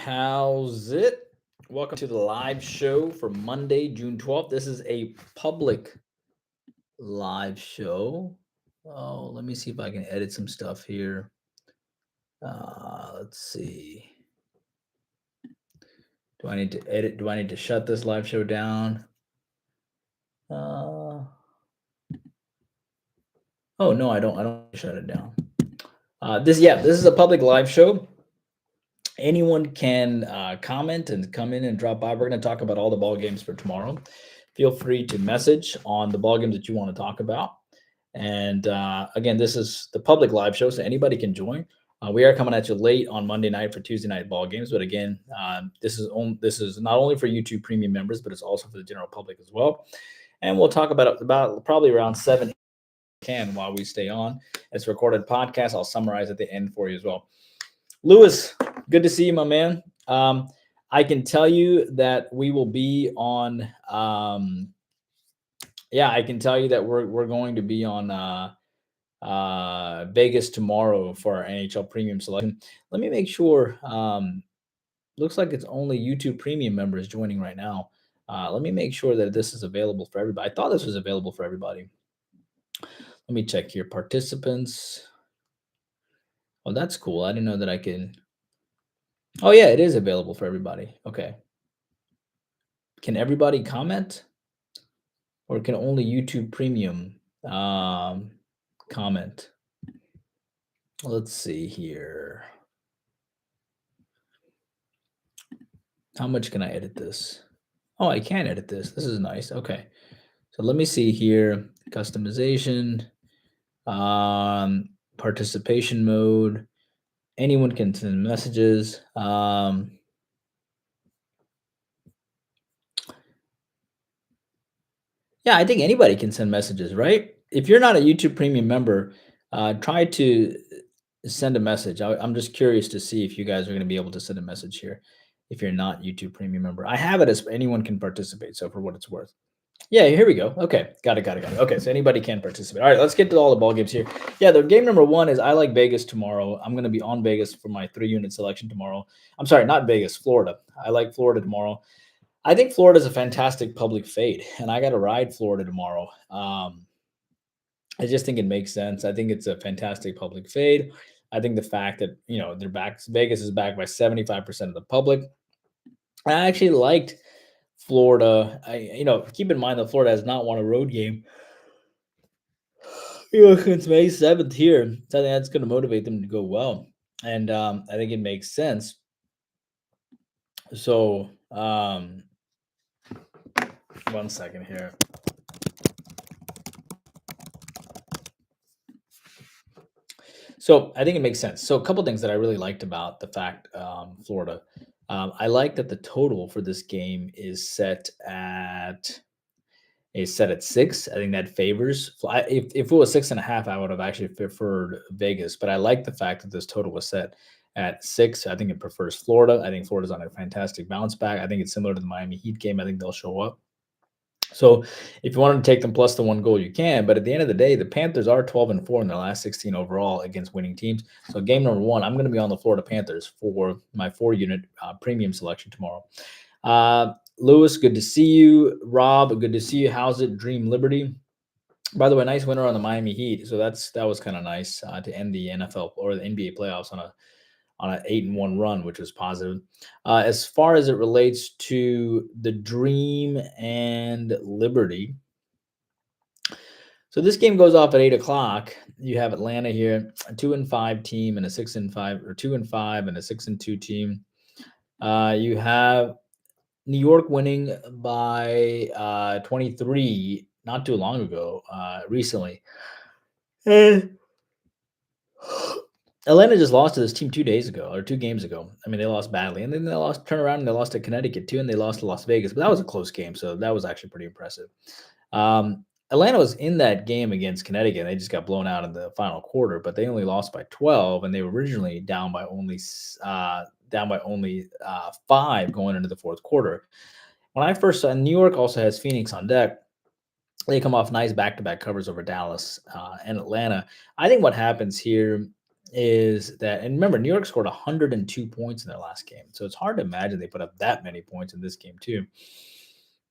How's it? Welcome to the live show for Monday, June 12th. This is a public live show. Oh, let me see if I can edit some stuff here. Let's see. Do I need to edit? Do I need to shut this live show down? Uh, oh no, I don't. I don't shut it down. This is a public live show. Anyone can comment and come in and drop by. We're going to talk about all the ball games for tomorrow. Feel free to message on the ball games that you want to talk about. And again, this is the public live show, so anybody can join. We are coming at you late on Monday night for Tuesday night ball games, but again, this is not only for YouTube Premium members, but it's also for the general public as well. And we'll talk about probably around 7 can while we stay on. It's a recorded podcast. I'll summarize at the end for you as well. Lewis, good to see you, my man. I can tell you that we will be on. I can tell you that we're going to be on Vegas tomorrow for our NHL Premium selection. Let me make sure. Looks like it's only YouTube Premium members joining right now. Let me make sure that this is available for everybody. I thought this was available for everybody. Let me check here. Participants. Oh, that's cool. I didn't know that I can. Oh, yeah, it is available for everybody. Okay. Can everybody comment? Or can only YouTube Premium comment? Let's see here. How much can I edit this? Oh, I can edit this. This is nice. Okay. So let me see here. Customization, participation mode. Anyone can send messages. Yeah, I think anybody can send messages, right? If you're not a YouTube Premium member, try to send a message. I'm just curious to see if you guys are going to be able to send a message here. If you're not YouTube Premium member, I have it as anyone can participate. So for what it's worth. Yeah, here we go. Okay, got it. Okay, so anybody can participate. All right, let's get to all the ball games here. Yeah, the game number one is I like Vegas tomorrow. I'm going to be on Vegas for my 3-unit selection tomorrow. I'm sorry, not Vegas, Florida. I like Florida tomorrow. I think Florida is a fantastic public fade, and I got to ride Florida tomorrow. I just think it makes sense. I think it's a fantastic public fade. I think the fact that they're back, Vegas is backed by 75% of the public. I actually liked Florida. Keep in mind that Florida has not won a road game since May 7th here. So I think that's going to motivate them to go well, and I think it makes sense. So, 1 second here. So I think it makes sense. So a couple things that I really liked about the fact Florida. I like that the total for this game is set at 6. I think that favors. If it was 6.5, I would have actually preferred Vegas. But I like the fact that this total was set at 6. I think it prefers Florida. I think Florida's on a fantastic bounce back. I think it's similar to the Miami Heat game. I think they'll show up. So if you wanted to take them plus the 1 goal, you can. But at the end of the day, the Panthers are 12-4 in their last 16 overall against winning teams. So game number one, I'm going to be on the Florida Panthers for my 4-unit premium selection tomorrow. Lewis, good to see you. Rob, good to see you. How's it? Dream Liberty. By the way, nice winner on the Miami Heat. So that was kind of nice to end the NFL or the NBA playoffs on an 8-1 run, which was positive. As far as it relates to the Dream and Liberty, so this game goes off at 8:00. You have Atlanta here, a 2-5 team and a 6-5, or 2-5 and a 6-2 team. You have New York winning by 23 not too long ago, recently. And Atlanta just lost to this team 2 days ago or 2 games ago. I mean, they lost badly, and then they turn around and they lost to Connecticut too, and they lost to Las Vegas. But that was a close game, so that was actually pretty impressive. Atlanta was in that game against Connecticut. They just got blown out in the final quarter, but they only lost by 12, and they were originally down by only 5 going into the fourth quarter. When I first saw, New York also has Phoenix on deck. They come off nice back-to-back covers over Dallas and Atlanta. I think what happens here is that, and remember, New York scored 102 points in their last game, so it's hard to imagine they put up that many points in this game too.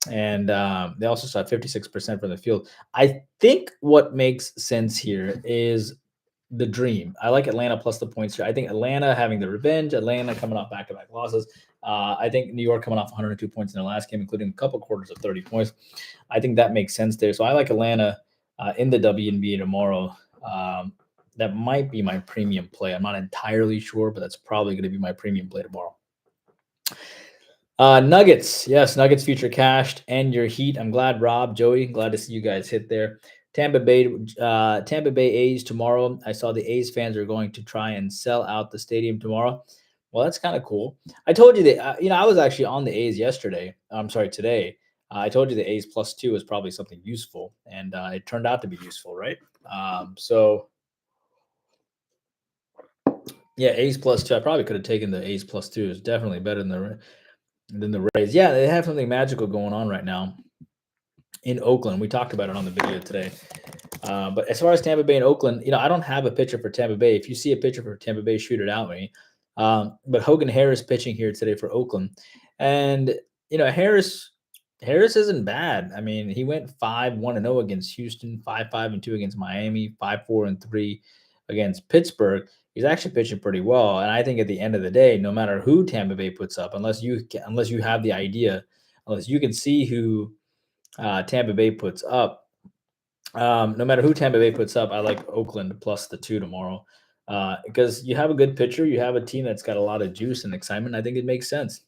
And they also shot 56% from the field. I think what makes sense here is the dream. I like Atlanta plus the points here. I think Atlanta having the revenge, Atlanta coming off back-to-back losses. I think New York coming off 102 points in their last game, including a couple quarters of 30 points. I think that makes sense there. So I like Atlanta in the WNBA tomorrow. That might be my premium play. I'm not entirely sure, but that's probably going to be my premium play tomorrow. Nuggets. Yes, Nuggets future cashed and your Heat. I'm glad, Rob, Joey, glad to see you guys hit there. Tampa Bay A's tomorrow. I saw the A's fans are going to try and sell out the stadium tomorrow. Well, that's kind of cool. I told you that, I was actually on the A's yesterday. I'm sorry, today. I told you the A's +2 is probably something useful, and it turned out to be useful, right? So yeah, A's +2. I probably could have taken the A's +2. It's definitely better than the Rays. Yeah, they have something magical going on right now in Oakland. We talked about it on the video today. But as far as Tampa Bay and Oakland, I don't have a pitcher for Tampa Bay. If you see a pitcher for Tampa Bay, shoot it out me. But Hogan Harris pitching here today for Oakland, and Harris isn't bad. I mean, he went 5-1-0 against Houston, 5-5-2 against Miami, 5-4-3 against Pittsburgh. He's actually pitching pretty well, and I think at the end of the day, no matter who Tampa Bay puts up, unless you have the idea, unless you can see who Tampa Bay puts up, no matter who Tampa Bay puts up, I like Oakland plus the 2 tomorrow because you have a good pitcher, you have a team that's got a lot of juice and excitement. I think it makes sense.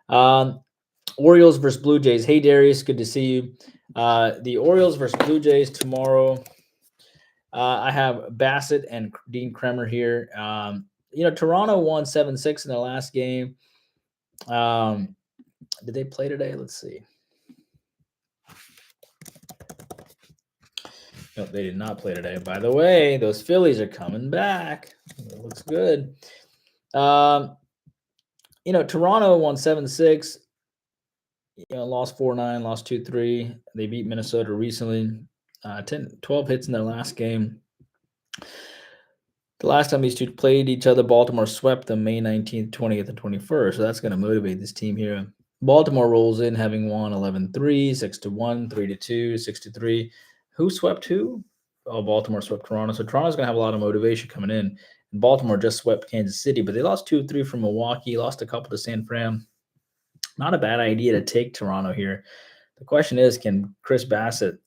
Orioles versus Blue Jays. Hey Darius, good to see you. The Orioles versus Blue Jays tomorrow. I have Bassett and Dean Kremer here. Toronto won 7-6 in their last game. Did they play today? Let's see. Nope, they did not play today. By the way, those Phillies are coming back. It looks good. Toronto won 7-6. Lost 4-9, lost 2-3. They beat Minnesota recently. 12 hits in their last game. The last time these two played each other, Baltimore swept them May 19th, 20th, and 21st. So that's going to motivate this team here. Baltimore rolls in, having won 11-3, 6-1, 3-2, 6-3. Who swept who? Oh, Baltimore swept Toronto. So Toronto's going to have a lot of motivation coming in. And Baltimore just swept Kansas City, but they lost 2-3 from Milwaukee, lost a couple to San Fran. Not a bad idea to take Toronto here. The question is, can Chris Bassett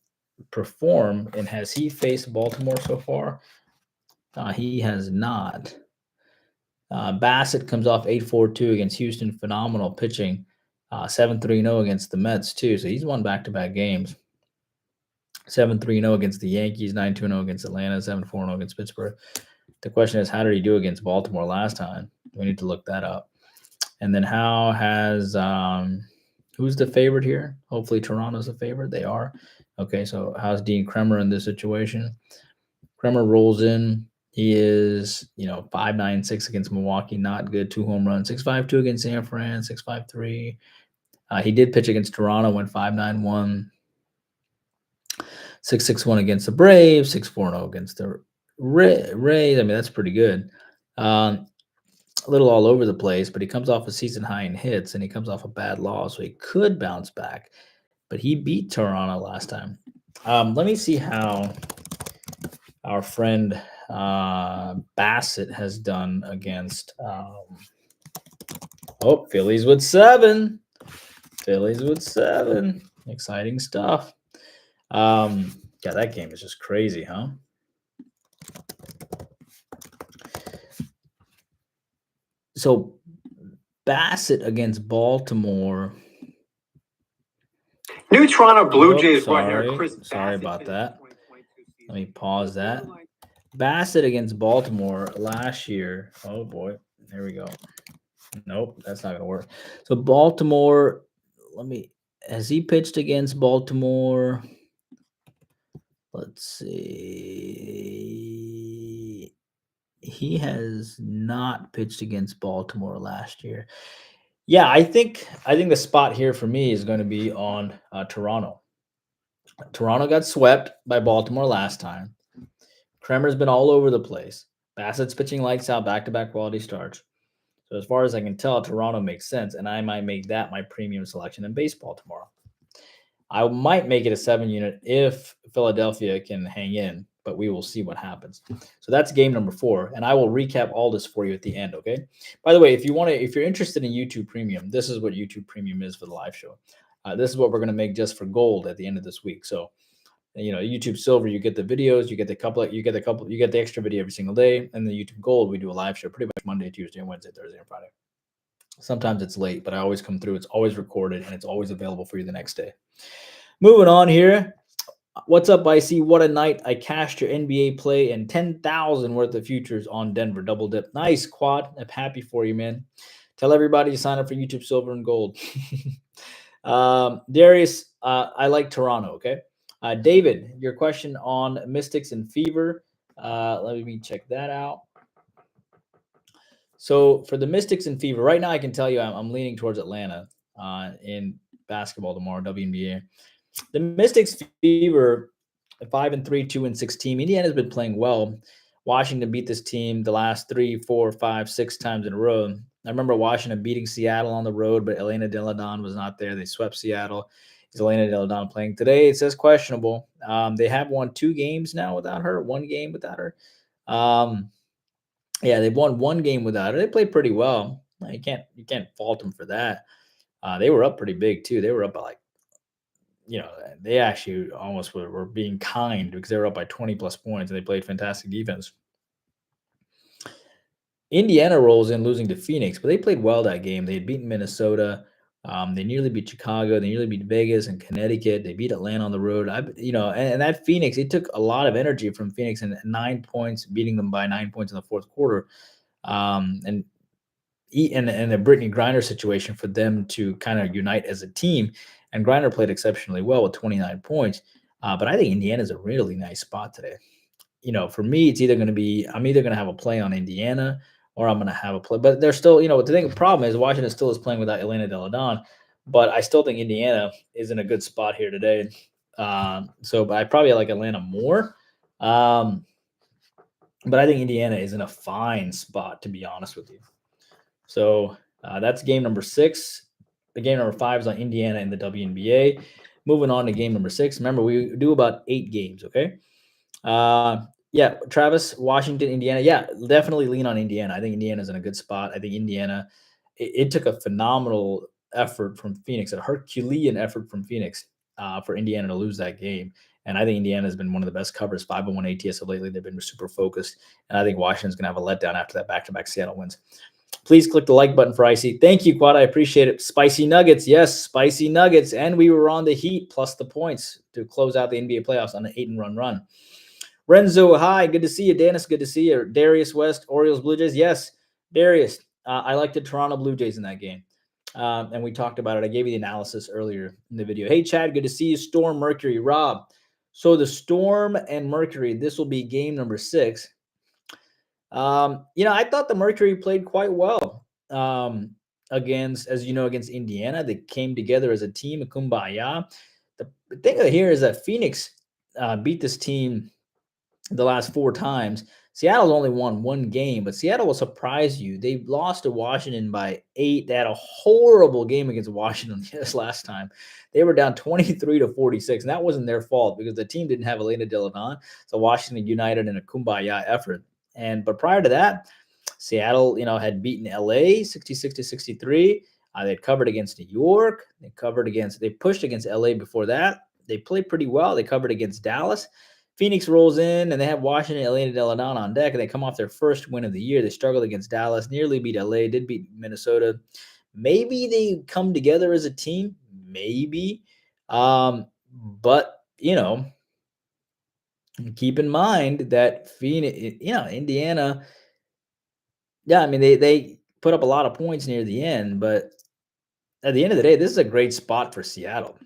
perform, and has he faced Baltimore so far? He has not. Bassett comes off 8-4-2 against Houston. Phenomenal pitching. 7-3-0 against the Mets, too. So he's won back-to-back games. 7-3-0 against the Yankees, 9-2-0 against Atlanta, 7-4-0 against Pittsburgh. The question is, how did he do against Baltimore last time? We need to look that up. And then how has who's the favorite here? Hopefully Toronto's the favorite. They are. Okay, so how's Dean Kremer in this situation? Kremer rolls in. He is, 5-9-6 against Milwaukee, not good. 2 home runs, 6-5-2 against San Fran, 6-5-3. He did pitch against Toronto, went 5-9-1, 6-6-1 against the Braves, 6-4-0 against the Rays. I mean, that's pretty good. A little all over the place, but he comes off a season high in hits, and he comes off a bad loss, so he could bounce back. But he beat Toronto last time. Let me see how our friend Bassett has done against Phillies with 7. Phillies with 7. Exciting stuff. That game is just crazy, huh? So Bassett against Baltimore. New Toronto Blue Jays runner Chris Bassett. Sorry about that. Let me pause that. Bassett against Baltimore last year. Oh boy, there we go. Nope, that's not gonna work. So Baltimore, has he pitched against Baltimore? Let's see. He has not pitched against Baltimore last year. Yeah, I think the spot here for me is going to be on Toronto. Toronto got swept by Baltimore last time. Kremer's been all over the place. Bassett's pitching lights out, back-to-back quality starts. So as far as I can tell, Toronto makes sense, and I might make that my premium selection in baseball tomorrow. I might make it a 7 unit if Philadelphia can hang in, but we will see what happens. So that's game number 4, and I will recap all this for you at the end. Okay. By the way, if you're interested in YouTube Premium, this is what YouTube Premium is for the live show. This is what we're going to make just for gold at the end of this week. So YouTube Silver, you get the videos, you get the extra video every single day, and the YouTube Gold, we do a live show pretty much Monday, Tuesday, Wednesday, Thursday, and Friday. Sometimes it's late, but I always come through. It's always recorded, and it's always available for you the next day. Moving on here. What's up, Icy? What a night. I cashed your NBA play and 10,000 worth of futures on Denver. Double dip. Nice, Quad. I'm happy for you, man. Tell everybody to sign up for YouTube Silver and Gold. Darius, I like Toronto, okay? David, your question on Mystics and Fever. Let me check that out. So for the Mystics and Fever, right now I can tell you I'm leaning towards Atlanta in basketball tomorrow, WNBA. The Mystics Fever, 5-3, 2-6 team. Indiana's been playing well. Washington beat this team the last 3, 4, 5, 6 times in a row. I remember Washington beating Seattle on the road, but Elena Delle Donne was not there. They swept Seattle. Is Elena Delle Donne playing today? It says questionable. They have won 2 games now without her, 1 game without her. Yeah, they've won 1 game without her. They played pretty well. You can't fault them for that. They were up pretty big too. They were up by like, they actually almost were being kind because they were up by 20 plus points and they played fantastic defense. Indiana rolls in losing to Phoenix, but they played well that game. They had beaten Minnesota. They nearly beat Chicago. They nearly beat Vegas and Connecticut. They beat Atlanta on the road. And that Phoenix, it took a lot of energy from Phoenix and 9 points, beating them by 9 points in the fourth quarter. And the Brittany Griner situation for them to kind of unite as a team. And Griner played exceptionally well with 29 points. But I think Indiana's a really nice spot today. For me, I'm either going to have a play on Indiana or I'm going to have a play. But they're still, the problem is Washington still is playing without Elena Delle Donne. But I still think Indiana is in a good spot here today. So I probably like Atlanta more. But I think Indiana is in a fine spot, to be honest with you. So that's game number 6. The game number 5 is on Indiana in the WNBA. Moving on to game number 6. Remember, we do about 8 games, okay? Yeah, Travis, Washington, Indiana. Yeah, definitely lean on Indiana. I think Indiana's in a good spot. I think Indiana, it took a phenomenal effort from Phoenix, a Herculean effort from Phoenix for Indiana to lose that game. And I think Indiana has been one of the best covers, 501 ATS of lately. They've been super focused. And I think Washington's going to have a letdown after that back-to-back Seattle wins. Please click the like button for Icy. Thank you, Quad. I appreciate it. Spicy Nuggets. Yes, spicy Nuggets. And we were on the Heat plus the points to close out the NBA playoffs on an 8-run run. Renzo, hi. Good to see you. Dennis, good to see you. Darius West, Orioles, Blue Jays. Yes, Darius. I like the Toronto Blue Jays in that game. And we talked about it. I gave you the analysis earlier in the video. Hey, Chad, good to see you. Storm, Mercury, Rob. So the Storm and Mercury, this will be game number 6. I thought the Mercury played quite well against Indiana. They came together as a team, a kumbaya. The thing here is that Phoenix beat this team the last 4 times. Seattle's only won 1 game, but Seattle will surprise you. They lost to Washington by 8. They had a horrible game against Washington this last time. They were down 23-46, and that wasn't their fault because the team didn't have Elena Delle Donne. So Washington united in a kumbaya effort. But prior to that, Seattle, had beaten LA 66-63. They'd covered against New York. They pushed against LA before that. They played pretty well. They covered against Dallas. Phoenix rolls in, and they have Washington and Elena Delle Donne on deck, and they come off their first win of the year. They struggled against Dallas, nearly beat LA, did beat Minnesota. Maybe they come together as a team. Maybe. But, keep in mind that Phoenix, Indiana, yeah, I mean, they put up a lot of points near the end, but at the end of the day, this is a great spot for Seattle.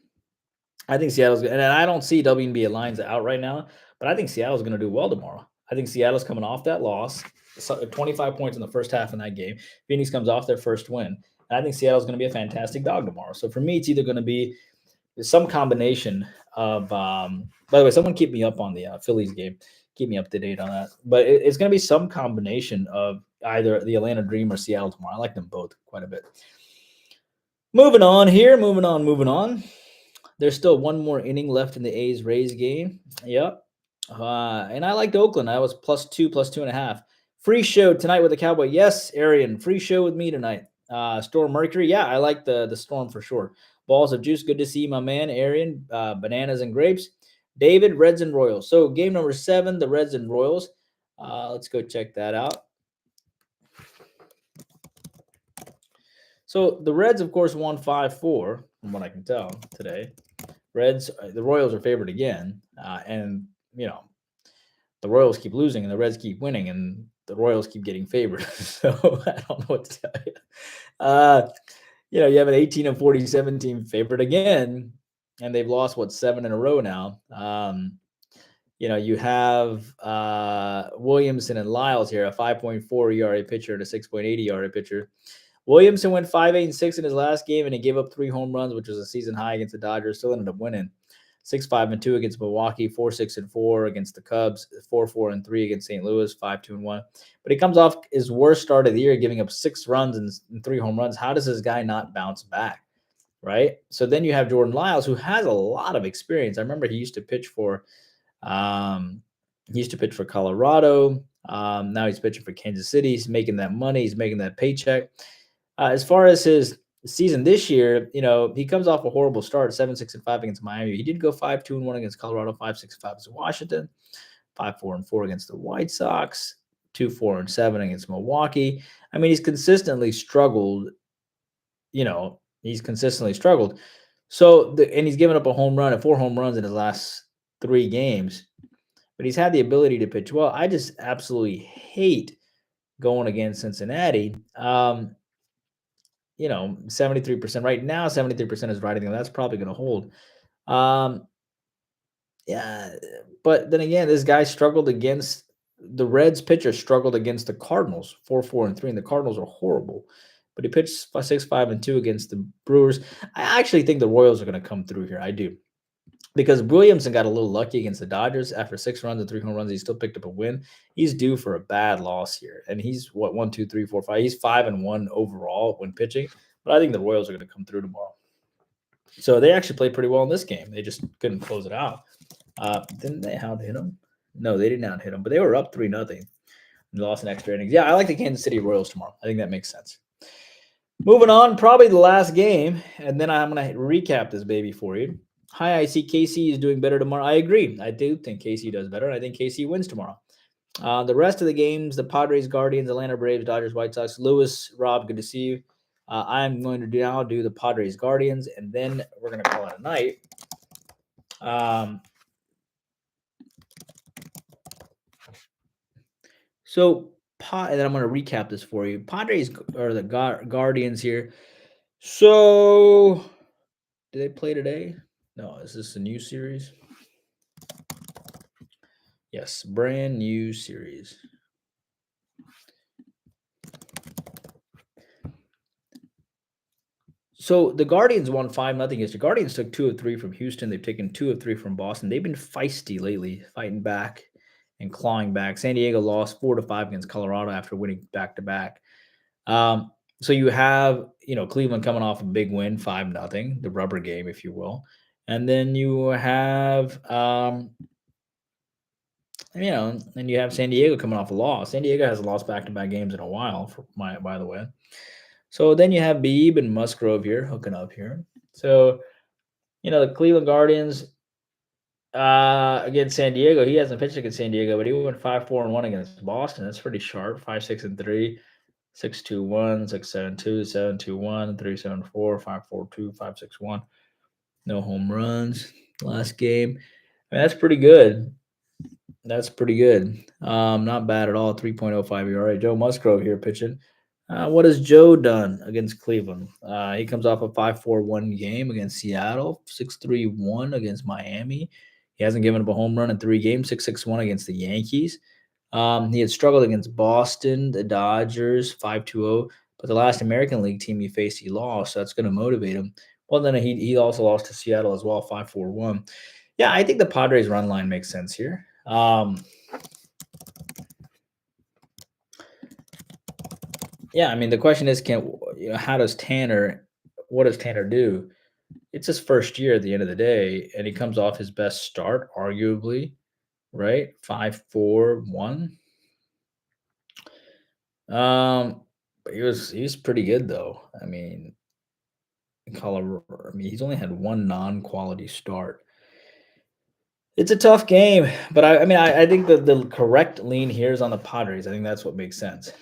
I think Seattle's good. And I don't see WNBA lines out right now, but I think Seattle's going to do well tomorrow. I think Seattle's coming off that loss, 25 points in the first half in that game. Phoenix comes off their first win. And I think Seattle's going to be a fantastic dog tomorrow. So for me, it's either going to be some combination of by the way, someone keep me up on the Phillies game. keep me up to date on that. But it's going to be some combination of either the Atlanta Dream or Seattle tomorrow. I like them both quite a bit. Moving on here, moving on. There's still one more inning left in the A's Rays game. Yep. And I liked Oakland. I was +2, +2.5. Free show tonight with the Cowboy. Yes, Arian. Free show with me tonight. Storm Mercury. Yeah, I like the Storm for sure. Balls of Juice. Good to see you, my man. Arian. Bananas and Grapes. David. Reds and Royals. So game number 7, the Reds and Royals. Let's go check that out. So the Reds, of course, won 5-4, from what I can tell today. The Royals are favored again, and the Royals keep losing and the Reds keep winning, and the Royals keep getting favored. So I don't know what to tell you. You have an 18-47 team favored again, and they've lost 7 in a row now. You have Williamson and Lyles here, a 5.4 ERA pitcher and a 6.8 ERA pitcher. Williamson went 5-8-6 in his last game, and he gave up 3 home runs, which was a season high against the Dodgers. Still ended up winning. 6-5-2 against Milwaukee, 4-6-4 against the Cubs, 4-4-3 against St. Louis, 5-2-1. But he comes off his worst start of the year, giving up 6 runs and 3 home runs. How does this guy not bounce back, right? So then you have Jordan Lyles, who has a lot of experience. I remember he used to pitch for Colorado. Now he's pitching for Kansas City. He's making that money. He's making that paycheck. As far as his season this year, he comes off a horrible start, 7-6-5 against Miami. He did go 5-2-1 against Colorado, 5-6-5 against Washington, 5-4-4 against the White Sox, 2-4-7 against Milwaukee. I mean, he's consistently struggled. So, and he's given up a home run and 4 home runs in his last 3 games. But he's had the ability to pitch well. I just absolutely hate going against Cincinnati. 73% right now, 73% is riding, and that's probably going to hold. Yeah, but then again, this guy struggled against the Reds. Pitcher struggled against the Cardinals, 4-4-3, and the Cardinals are horrible. But he pitched 6-5-2 against the Brewers. I actually think the Royals are going to come through here. I do. Because Williamson got a little lucky against the Dodgers. After 6 runs and 3 home runs, he still picked up a win. He's due for a bad loss here. And he's, 1, 2, 3, 4, 5. He's 5-1 overall when pitching. But I think the Royals are going to come through tomorrow. So they actually played pretty well in this game. They just couldn't close it out. Didn't they out-hit them? No, they didn't out-hit them. But they were up 3-0. They lost in extra innings. Yeah, I like the Kansas City Royals tomorrow. I think that makes sense. Moving on, probably the last game. And then I'm going to recap this baby for you. Hi, I see KC is doing better tomorrow. I agree. I do think KC does better. I think KC wins tomorrow. The rest of the games, the Padres, Guardians, Atlanta Braves, Dodgers, White Sox. Lewis, Rob, good to see you. I'm going to now do the Padres, Guardians, and then we're going to call it a night. And then I'm going to recap this for you. Padres or the Guardians here. So, do they play today? No, is this a new series? Yes, brand new series. So the Guardians won 5-0 yesterday. Guardians took 2 of 3 from Houston. They've taken 2 of 3 from Boston. They've been feisty lately, fighting back and clawing back. San Diego lost 4-5 against Colorado after winning back-to-back. So you have, Cleveland coming off a big win, 5-0, the rubber game, if you will. And then you have, and you have San Diego coming off a loss. San Diego hasn't lost back-to-back games in a while, by the way. So then you have Beebe and Musgrove here hooking up here. So, the Cleveland Guardians against San Diego. He hasn't pitched against San Diego, but he went 5-4-1 against Boston. That's pretty sharp. 5-6-3, 6-2-1, 6-7-2, 7-2-1, 3-7-4, 5-4-2, 5-6-1. No home runs last game. I mean, that's pretty good. Not bad at all. 3.05 ERA. Joe Musgrove here pitching. What has Joe done against Cleveland? He comes off a 5-4-1 game against Seattle, 6-3-1 against Miami. He hasn't given up a home run in 3 games, 6-6-1 against the Yankees. He had struggled against Boston, the Dodgers, 5-2-0. But the last American League team he faced, he lost. So that's going to motivate him. Well, then he also lost to Seattle as well, 5-4-1. Yeah, I think the Padres run line makes sense here. Yeah, I mean, the question is, how does Tanner? What does Tanner do? It's his first year at the end of the day, and he comes off his best start, arguably, right? 5-4-1. But he's pretty good though. I mean, in Colorado, I mean, he's only had one non-quality start. It's a tough game, but I mean, I think the correct lean here is on the Padres. I think that's what makes sense.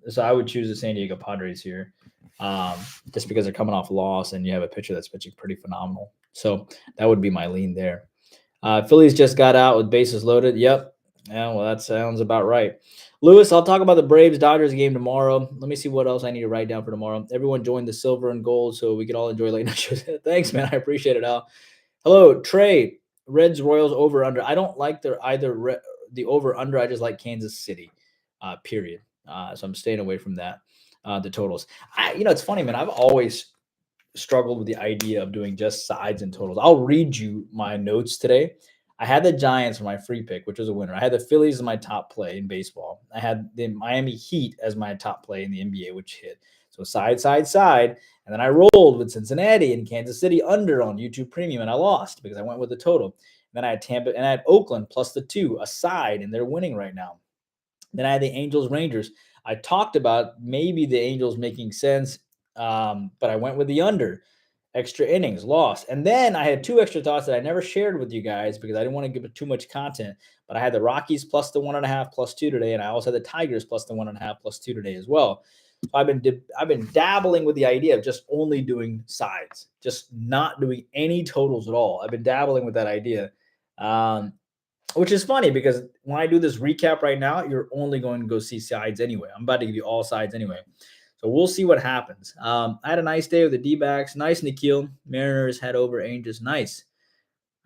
So I would choose the San Diego Padres here, um, just because they're coming off a loss and you have a pitcher that's pitching pretty phenomenal. So that would be my lean there. Phillies just got out with bases loaded. Yep. Yeah, well, that sounds about right. Lewis, I'll talk about the Braves Dodgers game tomorrow. Let me see what else I need to write down for tomorrow. Everyone join the silver and gold so we can all enjoy late night shows. Thanks, man. I appreciate it, Al. Hello, Trey. Reds Royals over under. I don't like the over under. I just like Kansas City. Period. So I'm staying away from that. The totals. It's funny, man. I've always struggled with the idea of doing just sides and totals. I'll read you my notes today. I had the Giants for my free pick, which was a winner. I had the Phillies as my top play in baseball. I had the Miami Heat as my top play in the NBA, which hit. So side. And then I rolled with Cincinnati and Kansas City under on YouTube Premium, and I lost because I went with the total. And then I had Tampa and I had Oakland plus the 2, a side, and they're winning right now. Then I had the Angels Rangers. I talked about maybe the Angels making sense, but I went with the under. Extra innings, lost. And then I had 2 extra thoughts that I never shared with you guys because I didn't want to give it too much content. But I had the Rockies plus the 1.5 plus 2 today, and I also had the Tigers plus the 1.5 plus 2 today as well. So I've been dabbling with the idea of just only doing sides, just not doing any totals at all. I've been dabbling with that idea. Um, which is funny because when I do this recap right now, you're only going to go see sides anyway. I'm about to give you all sides anyway. So we'll see what happens. I had a nice day with the D-backs. Nice, Nikhil. Mariners head over Angels. Nice.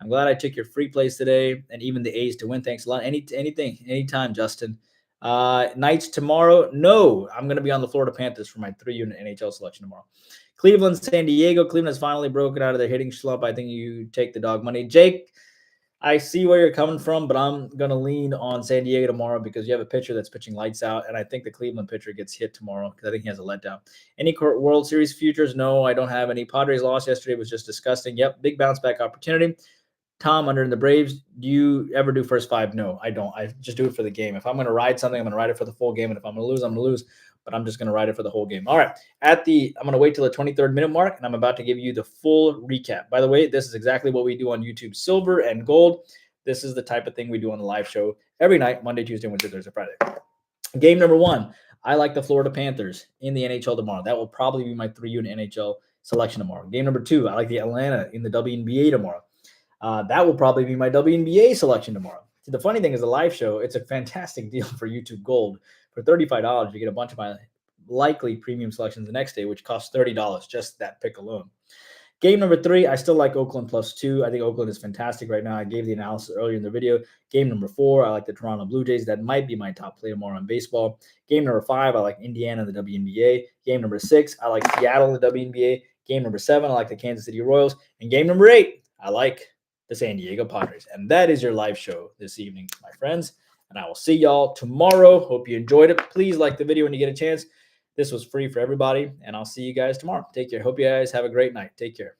I'm glad I took your free plays today and even the A's to win. Thanks a lot. Anytime, Justin. Knights tomorrow. No, I'm going to be on the Florida Panthers for my 3-unit NHL selection tomorrow. Cleveland, San Diego. Cleveland has finally broken out of their hitting slump. I think you take the dog money. Jake, I see where you're coming from, but I'm going to lean on San Diego tomorrow because you have a pitcher that's pitching lights out, and I think the Cleveland pitcher gets hit tomorrow because I think he has a letdown. Any World Series futures? No, I don't have any. Padres loss yesterday was just disgusting. Yep, big bounce back opportunity. Tom, under in the Braves, do you ever do first 5? No, I don't. I just do it for the game. If I'm going to ride something, I'm going to ride it for the full game, and if I'm going to lose, I'm going to lose. But I'm just going to ride it for the whole game. All right. I'm going to wait till the 23rd minute mark, and I'm about to give you the full recap. By the way, this is exactly what we do on YouTube, silver and gold. This is the type of thing we do on the live show every night, Monday, Tuesday, Wednesday, Thursday, Friday. Game number 1, I like the Florida Panthers in the NHL tomorrow. That will probably be my 3-unit NHL selection tomorrow. Game number 2, I like the Atlanta in the WNBA tomorrow. That will probably be my WNBA selection tomorrow. So the funny thing is the live show, it's a fantastic deal for YouTube Gold. For $35, you get a bunch of my likely premium selections the next day, which costs $30, just that pick alone. Game number 3, I still like Oakland plus 2. I think Oakland is fantastic right now. I gave the analysis earlier in the video. Game number 4, I like the Toronto Blue Jays. That might be my top play tomorrow in baseball. Game number 5, I like Indiana in the WNBA. Game number 6, I like Seattle in the WNBA. Game number 7, I like the Kansas City Royals. And game number 8, I like the San Diego Padres. And that is your live show this evening, my friends. And I will see y'all tomorrow. Hope you enjoyed it. Please like the video when you get a chance. This was free for everybody, and I'll see you guys tomorrow. Take care. Hope you guys have a great night. Take care.